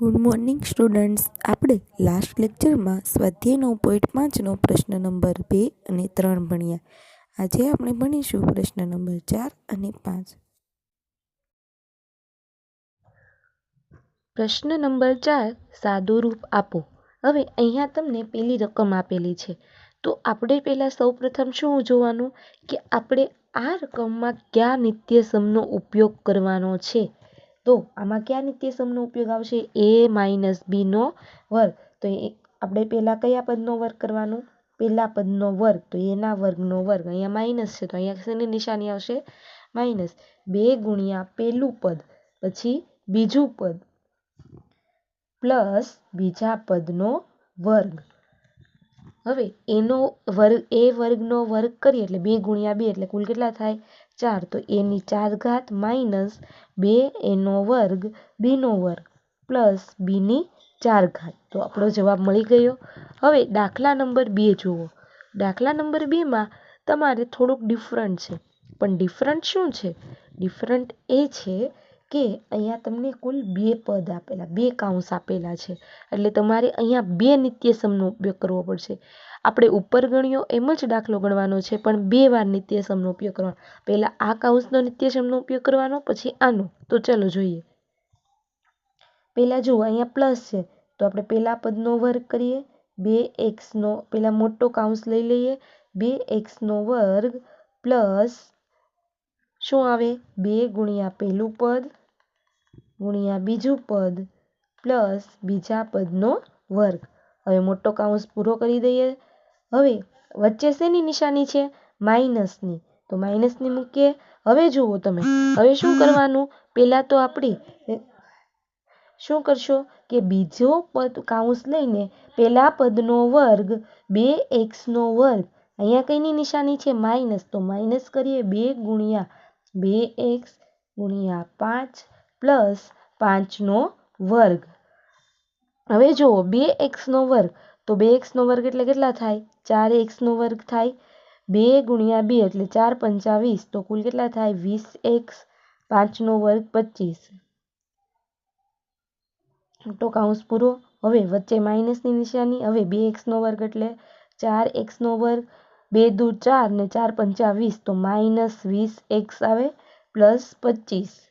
Good morning students. આપણે last લેક્ચરમાં સ્વાધ્યાય 9.5નો પ્રશ્ન નંબર 2 અને 3 ભણ્યા. આજે આપણે ભણીશું પ્રશ્ન નંબર 4 અને 5. પ્રશ્ન નંબર 4, સાદું રૂપ આપો. હવે અહીંયા તમને પેલી રકમ આપેલી છે, તો આપણે પહેલાં સૌપ્રથમ શું જોવાનું કે આપણે આ રકમમાં કયા નિત્યસમનો ઉપયોગ કરવાનો છે. તો આમાં કયા નિત્યસમનો ઉપયોગ આવશે? a - bનો વર્ગ. તો આપણે પહેલાં કયા પદનો વર્ગ કરવાનો? પહેલા પદનો વર્ગ. તો એના વર્ગનો વર્ગ. અહીંયા માઇનસ છે તો અહીંયા શેની નિશાની આવશે? માઇનસ. 2 ગુણ્યા પહેલું પદ પછી બીજું પદ પ્લસ બીજા પદનો વર્ગ. હવે એનો વર્ગ એ વર્ગનો વર્ગ કરીએ એટલે 2 ગુણ્યા 2 એટલે કુલ કેટલા થાય? 4. તો એની 4 ઘાત માઇનસ 2 એનો વર્ગ બીનો વર્ગ પ્લસ બીની 4 ઘાત. તો આપણો જવાબ મળી ગયો. હવે દાખલા નંબર 2 જુઓ. દાખલા નંબર 2માં તમારે થોડુંક ડિફરન્ટ છે, પણ ડિફરન્ટ શું છે? ડિફરન્ટ એ છે કે અહીંયા તમને કુલ 2 પદ આપેલા, 2 કૌંસ આપેલા છે, એટલે તમારે અહીંયા 2 નિત્યસમનો ઉપયોગ કરવો પડશે. આપણે ઉપર ગણ્યો એમ જ દાખલો ગણવાનો છે, પણ 2 વાર નિત્યસમનો ઉપયોગ કરવાનો. પહેલાં આ કૌંસનો નિત્યસમનો ઉપયોગ કરવાનો, પછી આનો. તો ચલો જોઈએ. પહેલાં જુઓ, અહીંયા પ્લસ છે તો આપણે પહેલા પદનો વર્ગ કરીએ. 2xનો પહેલાં મોટો કૌંસ લઈ લઈએ. 2xનો વર્ગ પ્લસ શું આવે? 2 ગુણ્યા પહેલું પદ ગુણ્યા બીજું પદ પ્લસ બીજા પદનો વર્ગ. હવે મોટો કૌંસ પૂરો કરી દઈએ. હવે વચ્ચે શેની નિશાની છે? માઇનસની. તો માઇનસની મૂકીએ. હવે જુઓ તમે, હવે શું કરવાનું? પહેલાં તો આપણે શું કરશો કે બીજો પદ કૌંસ લઈને પહેલા પદનો વર્ગ 2xનો વર્ગ. અહીંયા કઈની નિશાની છે? માઇનસ. તો માઇનસ કરીએ. 2 ગુણ્યા 2x ગુણ્યા 5 પ્લસ 5નો વર્ગ. હવે જુઓ, 2xનો વર્ગ. તો 2xનો વર્ગ એટલે કેટલા થાય? 4xનો વર્ગ થાય. 2 ગુણ્યા 2 એટલે 4 પંચા 20. તો કુલ કેટલા થાય? 20x. 5નો વર્ગ 25. મોટો કૌંસ પૂરો. હવે વચ્ચે માઇનસની નિશાની. હવે 2xનો વર્ગ એટલે 4xનો વર્ગ. 2 દુ 4 ને 4 પંચા 20. તો માઇનસ 20x આવે પ્લસ 25.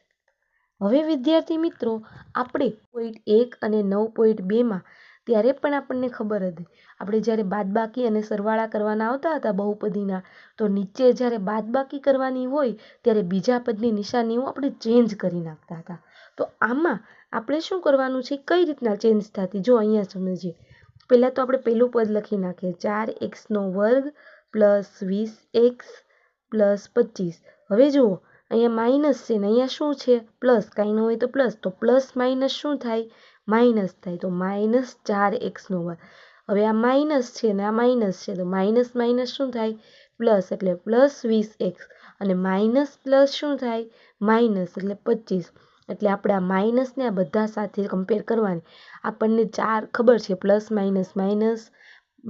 હવે વિદ્યાર્થી મિત્રો, આપણે 1 અને 9.2માં ત્યારે પણ આપણને ખબર હતી, આપણે જ્યારે બાદબાકી અને સરવાળા કરવાના આવતા હતા બહુપદીના, તો નીચે જ્યારે બાદબાકી કરવાની હોય ત્યારે બીજા પદની નિશાનીઓ આપણે ચેન્જ કરી નાખતા હતા. તો આમાં આપણે શું કરવાનું છે? કઈ રીતના ચેન્જ થતી? જો અહીંયા સમજીએ. પહેલાં તો આપણે પહેલું પદ લખી નાખીએ. 4xનો વર્ગ પ્લસ 20x પ્લસ 25. હવે જુઓ, અહીંયા માઇનસ છે ને અહીંયા શું છે? પ્લસ. કાંઈ ન હોય તો પ્લસ. તો પ્લસ માઇનસ શું થાય? માઇનસ થાય. તો માઇનસ 4xનો વર્ગ. હવે આ માઇનસ છે ને આ માઇનસ છે, તો માઇનસ માઇનસ શું થાય? પ્લસ. એટલે પ્લસ 20x. અને માઇનસ પ્લસ શું થાય? માઇનસ. એટલે 25. એટલે આપણે આ માઇનસને આ બધા સાથે કમ્પેર કરવાની. આપણને 4 ખબર છે, plus minus minus,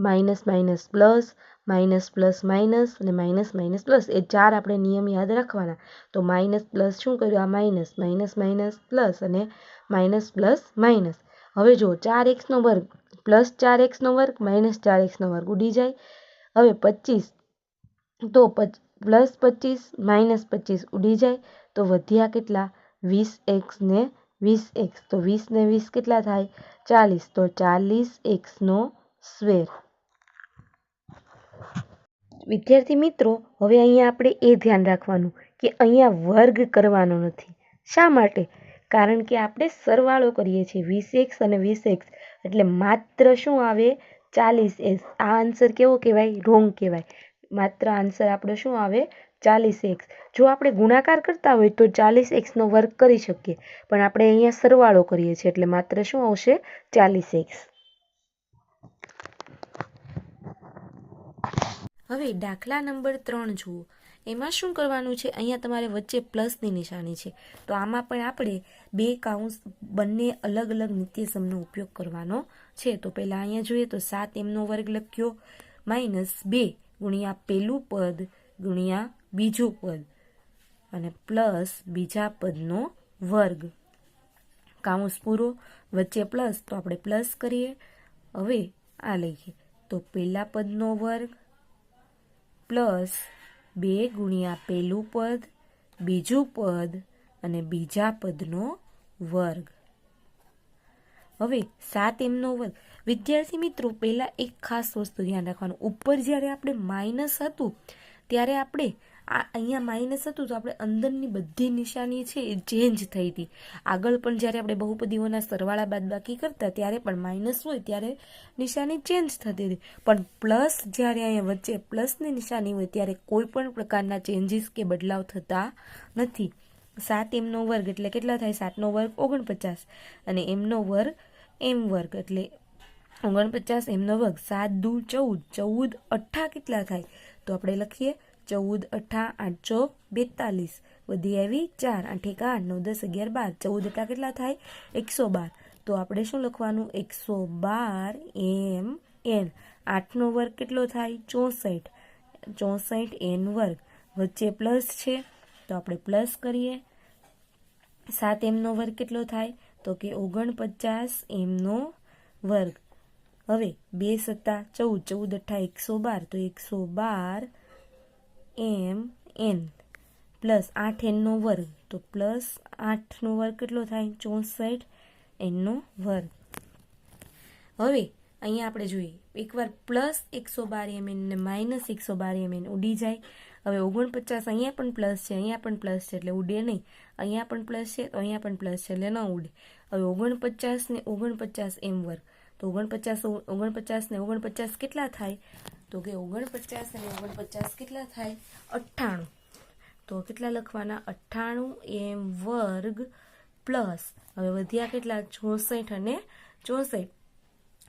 minus minus plus, minus plus minus અને માઇનસ માઇનસ પ્લસ. એ 4 આપણે નિયમ યાદ રાખવાના. તો માઇનસ પ્લસ શું કર્યું? આ માઇનસ માઇનસ માઇનસ પ્લસ અને માઇનસ પ્લસ માઇનસ. હવે જો 4xનો વર્ગ પ્લસ 4xનો વર્ગ માઇનસ 4xનો વર્ગ ઉડી જાય. હવે 25 તો પ્લસ 25 માઇનસ 25 ઉડી જાય. તો વધ્યા કેટલા? 20x ને 20x. તો 20 ને 20 કેટલા થાય? 40. તો 40xનો સ્ક્વેર. વિદ્યાર્થી મિત્રો, હવે અહીંયા આપણે એ ધ્યાન રાખવાનું કે અહીંયા વર્ગ કરવાનો નથી. શા માટે? કારણ કે આપણે સરવાળો કરીએ છીએ. 20x અને 20x એટલે માત્ર શું આવે? 40x. આ આન્સર કેવો કહેવાય? રોંગ કહેવાય. માત્ર આન્સર આપણો શું આવે? 40x. જો આપણે ગુણાકાર કરતા હોય તો 40xનો વર્ગ કરી શકીએ, પણ આપણે અહીંયા સરવાળો કરીએ છીએ એટલે માત્ર શું આવશે? 40x. હવે દાખલા નંબર 3 જુઓ. એમાં શું કરવાનું છે? અહીંયા તમારે વચ્ચે પ્લસની નિશાની છે, તો આમાં પણ આપણે 2 કૌંસ બંને અલગ અલગ નિત્યસમનો ઉપયોગ કરવાનો છે. તો પહેલાં અહીંયા જોઈએ તો 7mનો વર્ગ લખ્યો માઇનસ 2 ગુણ્યા પહેલું પદ ગુણ્યા બીજું પદ અને પ્લસ બીજા પદનો વર્ગ. કાઉન્સ પૂરો, વચ્ચે પ્લસ તો આપણે પ્લસ કરીએ. હવે આ લઈએ તો પહેલા પદનો વર્ગ પ્લસ 2 ગુણ્યા પહેલું પદ, બીજું પદ અને બીજા પદનો વર્ગ. હવે 7m નો વર્ગ. વિદ્યાર્થી મિત્રો, પહેલાં એક ખાસ વસ્તુ ધ્યાન રાખવાનું, ઉપર જ્યારે આપણે માઇનસ હતું ત્યારે આપણે અહીંયા માઇનસ હતું તો આપણે અંદરની બધી નિશાની છે એ ચેન્જ થઈ હતી. આગળ પણ જ્યારે આપણે બહુપદીઓના સરવાળા બાદબાકી કરતા ત્યારે પણ માઇનસ હોય ત્યારે નિશાની ચેન્જ થતી હતી, પણ પ્લસ જ્યારે અહીંયા વચ્ચે પ્લસની નિશાની હોય ત્યારે કોઈ પણ પ્રકારના ચેન્જીસ કે બદલાવ થતા નથી. 7m નો વર્ગ એટલે કેટલા થાય? 7 નો વર્ગ 49 અને m નો વર્ગ m વર્ગ એટલે 49 m નો વર્ગ. 7 દુ 14, 14 અઠ્ઠા કેટલા થાય? તો આપણે લખીએ 14 અઠ્ઠા 8 42, વધી આવી 4, 8 એક 8, 9 10 11 12, 14 અઠ્ઠા કેટલા થાય? 112. તો આપણે શું લખવાનું? 112 m n. 8 નો વર્ગ કેટલો થાય? 64, 64 n વર્ગ. વચ્ચે પ્લસ છે તો આપણે પ્લસ કરીએ. 7m નો વર્ગ કેટલો થાય? તો કે 49 m નો વર્ગ. હવે 2 સત્તા 14, 14 અઠ્ઠા 112 તો 112 m n પ્લસ 8 n નો વર્ગ તો પ્લસ 8 નો વર્ગ કેટલો થાય? 64 n નો વર્ગ. હવે અહીંયા આપણે જોઈએ એકવાર પ્લસ 112 mn ને માઇનસ 112 mn ઉડી જાય. હવે 49 અહીંયા પણ પ્લસ છે, અહીંયા પણ પ્લસ છે એટલે ઉડે નહીં. અહીંયા પણ પ્લસ છે તો અહીંયા પણ પ્લસ છે એટલે ન ઉડે. હવે 49 ને 49 m વર્ગ તો 49 ને 49 કેટલા થાય? તો કે 49 અને 49 કેટલા થાય? 98. તો કેટલા લખવાના? 98 m વર્ગ પ્લસ હવે વધ્યા કેટલા? 64 અને 64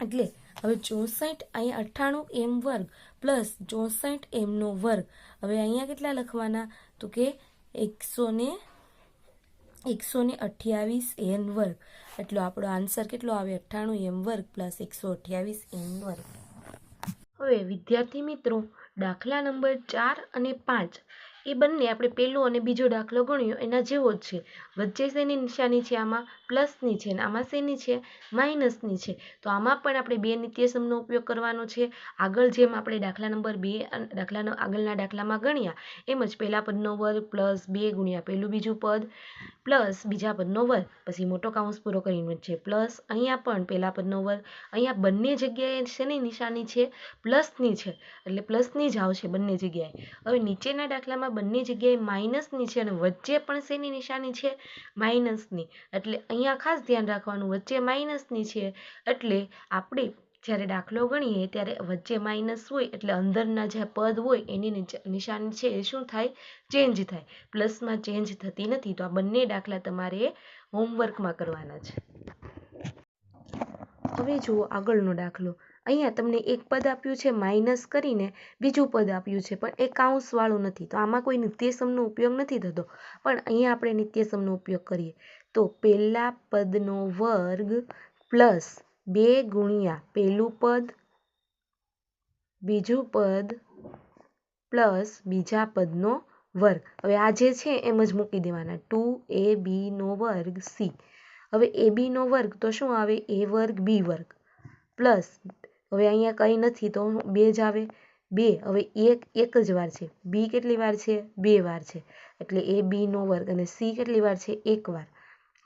એટલે હવે 64 અહીંયા 98 m વર્ગ પ્લસ 64 m નો વર્ગ. હવે અહીંયા કેટલા લખવાના? તો કે 128 n વર્ગ. એટલો આપણો આન્સર કેટલો આવે? 98 m વર્ગ પ્લસ 128 n વર્ગ. હવે વિદ્યાર્થી મિત્રો, દાખલા નંબર 4 અને 5 એ બંને આપણે પહેલો અને બીજો દાખલો ગણ્યો એના જેવો જ છે. વચ્ચે શેની નિશાની છે? આમાં પ્લસની છે અને આમાં શેની છે? માઇનસની છે. તો આમાં પણ આપણે બે નિત્યસમનો ઉપયોગ કરવાનો છે. આગળ જેમ આપણે દાખલા નંબર 2 આગળના દાખલામાં ગણ્યા એમ જ પહેલા પદનો વર્ગ પ્લસ 2 ગુણ્યા પહેલું બીજું પદ પ્લસ બીજા પદનો વર્ગ, પછી મોટો કાઉન્સ પૂરો કરીને વચ્ચે પ્લસ. અહીંયા પણ પહેલા પદનો વર્ગ. અહીંયા બંને જગ્યાએ શેની નિશાની છે? પ્લસની છે એટલે પ્લસની જ આવશે બંને જગ્યાએ. હવે નીચેના દાખલામાં બંને જગ્યાએ માઇનસની છે અને વચ્ચે પણ શેની નિશાની છે? માઇનસની. એટલે અહીંયા ખાસ ધ્યાન રાખવાનું, વચ્ચે માઇનસની છે એટલે આપણે જ્યારે દાખલો ગણીએ ત્યારે વચ્ચે માઇનસ હોય એટલે અંદરના જે પદ હોય એની નિશાની છે એ શું થાય? ચેન્જ થાય. પ્લસમાં ચેન્જ થતી નથી. તો આ બંને દાખલા તમારે હોમવર્કમાં કરવાના છે. હવે જુઓ આગળનો દાખલો. અહીંયા તમને એક પદ આપ્યું છે માઇનસ કરીને, બીજું પદ આપ્યું છે પણ એ કાઉન્સવાળું નથી. તો આમાં કોઈ નિત્યસમનો ઉપયોગ નથી થતો, પણ અહીંયા આપણે નિત્યસમનો ઉપયોગ કરીએ. તો પહેલા પદનો વર્ગ પ્લસ 2 ગુણ્યા પહેલું પદ, બીજું પદ પ્લસ બીજા પદનો વર્ગ. હવે આ જે છે એમ જ મૂકી દેવાના. 2ab નો વર્ગ c. હવે ab નો વર્ગ તો શું આવે? a વર્ગ b વર્ગ પ્લસ હવે અહીંયા કંઈ નથી તો 2 જ આવે. 2 હવે એક જ વાર છે. b કેટલી વાર છે? 2 વાર છે એટલે ab નો વર્ગ અને c કેટલી વાર છે? 1 વાર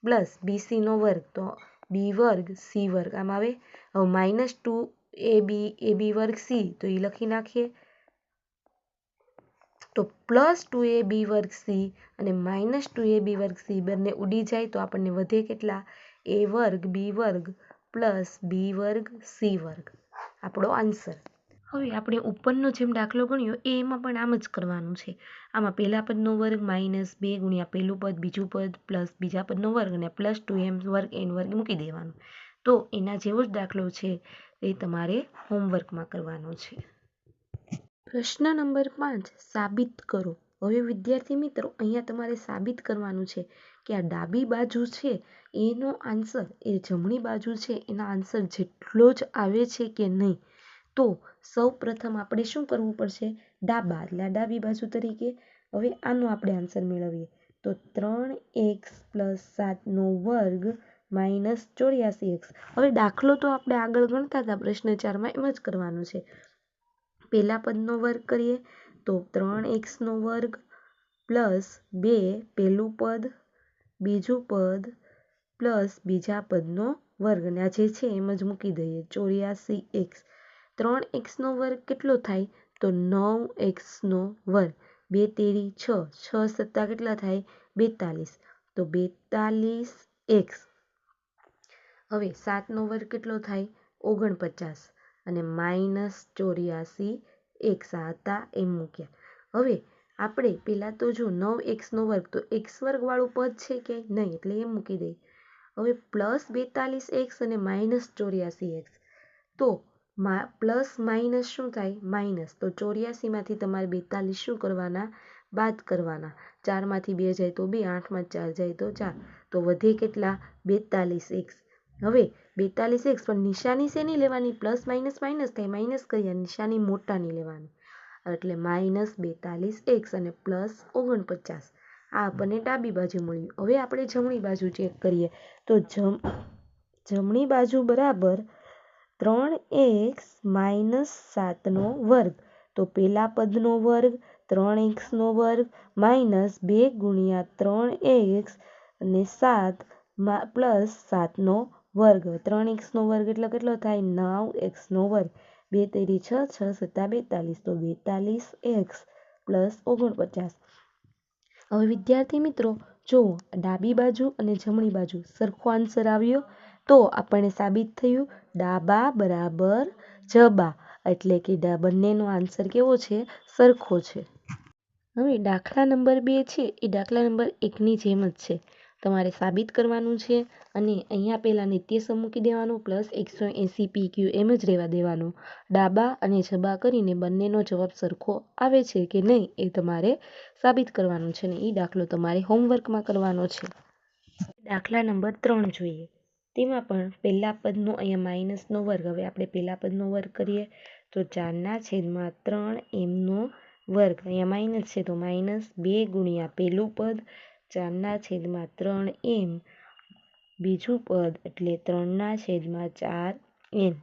પ્લસ bc નો વર્ગ તો b વર્ગ c વર્ગ આમ આવે. હવે માઇનસ 2ab વર્ગ c તો એ લખી નાખીએ. તો પ્લસ 2ab વર્ગ c અને માઇનસ 2ab વર્ગ c બંને ઉડી જાય તો આપણને વધે કેટલા? a વર્ગ b વર્ગ પ્લસ b વર્ગ c વર્ગ આપણો આન્સર. હવે આપણે ઉપરનો જેમ દાખલો ગણ્યો એમાં પણ આમ જ કરવાનું છે. આમાં પહેલા પદનો વર્ગ માઇનસ 2 ગુણ્યા પહેલું પદ બીજું પદ પ્લસ બીજા પદનો વર્ગ અને પ્લસ 2m વર્ગ n વર્ગ મૂકી દેવાનું. તો એના જેવો જ દાખલો છે એ તમારે હોમવર્કમાં કરવાનો છે. પ્રશ્ન નંબર 5 સાબિત કરો. હવે વિદ્યાર્થી મિત્રો, અહીંયા તમારે સાબિત કરવાનું છે કે આ ડાબી બાજુ છે એનો આન્સર એ જમણી બાજુ છે એના આન્સર જેટલો જ આવે છે કે નહીં. તો સૌ પ્રથમ આપણે શું કરવું પડશે? ડાબા એટલે ડાબી બાજુ તરીકે. હવે આનો આપણે આન્સર મેળવીએ તો 3x + 7 નો વર્ગ માઇનસ 84x. હવે દાખલો તો આપણે આગળ ગણતા હતા પ્રશ્ન 4માં એમ જ કરવાનો છે. પહેલા પદનો વર્ગ કરીએ તો 3x નો વર્ગ પ્લસ 2 પહેલું પદ બીજું પદ પ્લસ બીજા પદનો વર્ગ, અને આ જે છે એમ જ મૂકી દઈએ 84x. 3x નો વર્ગ કેટલો થાય તો 9x નો વર્ગ, 2 તેરી 6, 6 સત્તા કેટલા થાય 42, તો 42x. હવે 7નો વર્ગ કેટલો થાય 49 અને માઇનસ 84x આ હતા એમ મૂક્યા. હવે આપણે પહેલાં તો જો 9x નો વર્ગ તો x વર્ગવાળું પદ છે કે નહીં એટલે એમ મૂકી દઈએ. હવે પ્લસ 42x અને માઇનસ 84x, તો પ્લસ માઇનસ શું થાય માઇનસ, તો 84માંથી તમારે 42 શું કરવાના બાદ કરવાના. 4માંથી 2 જાય તો 2, 8માંથી 4 જાય તો 4, તો વધે કેટલા 42x. હવે 42x પણ નિશાની શેની લેવાની, પ્લસ માઇનસ માઇનસ થાય, માઇનસ કરીએ, નિશાની મોટાની લેવાની, એટલે માઇનસ 42x અને પ્લસ 49. આ આપણને ડાબી બાજુ મળ્યું. હવે આપણે જમણી બાજુ ચેક કરીએ તો જમણી બાજુ બરાબર 3x માઇનસ 7નો વર્ગ, તો પહેલા પદનો વર્ગ 3x નો વર્ગ માઇનસ 2 ગુણ્યા 3x અને 7 પ્લસ 7નો વર્ગ. 3x નો વર્ગ એટલે કેટલો થાય 9x નો વર્ગ, 2 તેરી 6, 6 સત્તા 42, તો 42x પ્લસ 49. હવે વિદ્યાર્થી મિત્રો જુઓ, ડાબી બાજુ અને જમણી બાજુ સરખો આન્સર આવ્યો, તો આપણને સાબિત થયું ડાબા બરાબર જબા, એટલે કે બંનેનો આન્સર કેવો છે સરખો છે. હવે દાખલા નંબર 2 છે એ દાખલા નંબર 1ની જેમ જ છે. તમારે સાબિત કરવાનું છે અને અહીંયા પહેલાં નિત્યસમ મૂકી દેવાનું પ્લસ 180 PQ એમ જ રહેવા દેવાનું. ડાબા અને જબા કરીને બંનેનો જવાબ સરખો આવે છે કે નહીં એ તમારે સાબિત કરવાનું છે ને એ દાખલો તમારે હોમવર્કમાં કરવાનો છે. દાખલા નંબર 3 જોઈએ. તેમાં પણ પહેલા પદનો અહીંયા માઇનસનો વર્ગ. હવે આપણે પહેલા પદનો વર્ગ કરીએ તો 4/3m નો વર્ગ, અહીંયા માઇનસ છે તો માઇનસ 2 ગુણ્યા પહેલું પદ 4/3m, બીજું પદ એટલે 3/4n,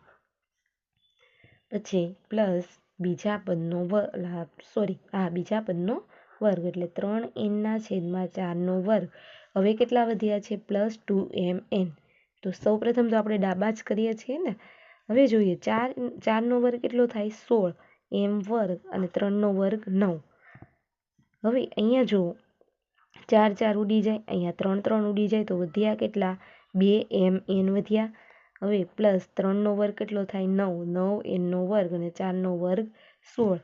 પછી પ્લસ બીજા પદનો વર્ગ એટલે 3n/4નો વર્ગ. હવે કેટલા વધ્યા છે પ્લસ 2mn. તો સૌ પ્રથમ તો આપણે ડાબા જ કરીએ છીએ ને. હવે જોઈએ 4નો વર્ગ કેટલો થાય 16, m વર્ગ અને 3નો વર્ગ 9. હવે અહીંયા જુઓ 4 4 ઉડી જાય, અહીંયા 3 3 ઉડી જાય, તો વધ્યા કેટલા 2mn વધ્યા. હવે પ્લસ 3નો વર્ગ કેટલો થાય 9, 9nનો વર્ગ અને 4નો વર્ગ 16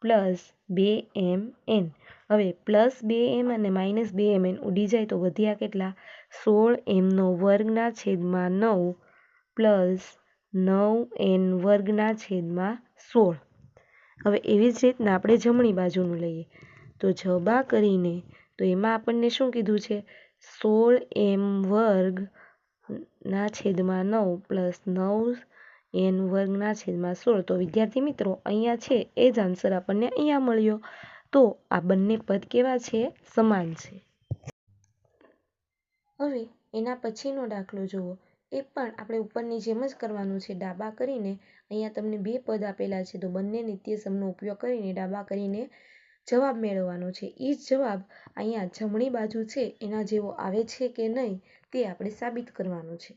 પ્લસ 2mn. હવે પ્લસ 2m અને માઇનસ 2mn ઉડી જાય તો વધ્યા કેટલા 16m વર્ગના છેદમાં 9 પ્લસ 9n વર્ગના છેદમાં 16. હવે એવી જ રીતના આપણે જમણી બાજુનું લઈએ તો જબા કરીને તો એમાં આપણને શું કીધું છે 16m વર્ગના છેદમાં 9 પ્લસ 9n વર્ગના છેદમાં 16. તો વિદ્યાર્થી મિત્રો અહીંયા છે એ જ આન્સર આપણને અહીંયા મળ્યો. તો આ બંને પદ કેવા છે સમાન છે. હવે એના પછીનો દાખલો જુઓ. એ પણ આપણે ઉપરની જેમ જ કરવાનું છે. ડાબા કરીને અહીંયા તમને 2 પદ આપેલા છે તો બંને નિત્યસમનો ઉપયોગ કરીને ડાબા કરીને જવાબ મેળવવાનો છે. એ જ જવાબ અહીંયા જમણી બાજુ છે એના જેવો આવે છે કે નહીં તે આપણે સાબિત કરવાનું છે.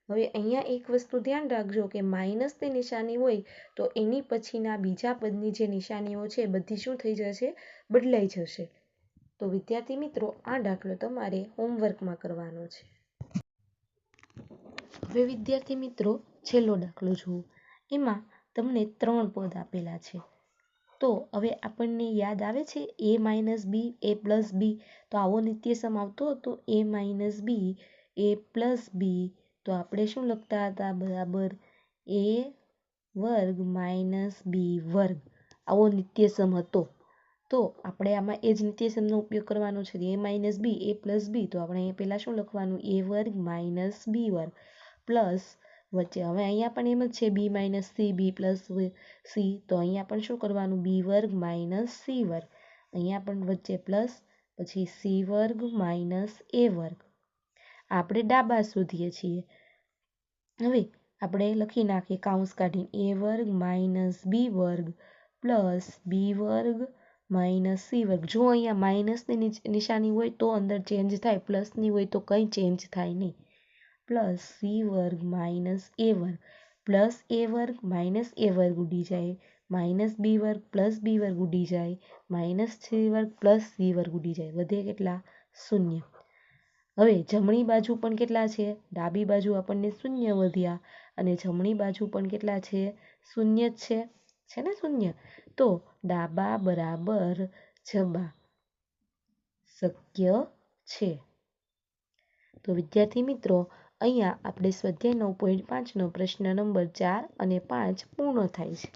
હવે અહીંયા એક વસ્તુ ધ્યાન રાખજો કે માઇનસની નિશાની હોય તો એની પછીના બીજા પદની જે નિશાનીઓ છે બધી શું થઈ જશે બદલાઈ જશે. તો વિદ્યાર્થી મિત્રો આ દાખલો તમારે હોમવર્કમાં કરવાનો છે. હવે વિદ્યાર્થી મિત્રો છેલ્લો દાખલો જુઓ. એમાં તમને 3 પદ આપેલા છે. તો હવે આપણને યાદ આવે છે a minus B a plus B, તો આવો નિત્યસમ આવતો હતો a minus B a plus B, તો આપણે શું લખતા હતા બરાબર a વર્ગ માઇનસ બી વર્ગ, આવો નિત્યસમ હતો. તો આપણે આમાં એ જ નિત્યસમનો ઉપયોગ કરવાનો છે. a minus B a plus B, તો આપણે અહીંયા પહેલાં શું લખવાનું a વર્ગ માઇનસ બી વર્ગ પ્લસ વચ્ચે હવે અહીંયા પણ એમ જ છે B minus C B plus C, તો અહીંયા પણ શું કરવાનું બી વર્ગ માઇનસ સી વર્ગ, અહીંયા પણ વચ્ચે પ્લસ પછી સી વર્ગ માઇનસ એ વર્ગ. આપણે ડાબા શોધીએ છીએ. હવે આપણે લખી નાખીએ કાઉન્સ કાઢીને a વર્ગ માઇનસ બી વર્ગ પ્લસ બી વર્ગ માઇનસ સી વર્ગ. જો અહીંયા માઇનસની નિશાની હોય તો અંદર ચેન્જ થાય, પ્લસની હોય તો કંઈ ચેન્જ થાય નહીં. પ્લસ સી વર્ગ માઇનસ એ વર્ગ પ્લસ એ વર્ગ માઇનસ એ વર્ગ ઉડી જાય, માઇનસ બી વર્ગ પ્લસ બી વર્ગ ઉડી જાય, માઇનસ સી વર્ગ પ્લસ સી વર્ગ ઉડી જાય. વધે કેટલા? 0. હવે જમણી બાજુ પણ કેટલા છે? ડાબી બાજુ આપણને 0 વધ્યા અને જમણી બાજુ પણ કેટલા છે? 0 જ છે ને 0. તો ડાબા બરાબર જબા શક્ય છે. તો વિદ્યાર્થી મિત્રો, અહીંયા આપણે સ્વાધ્યાય 9.5નો પ્રશ્ન નંબર 4 અને 5 પૂર્ણ થાય છે.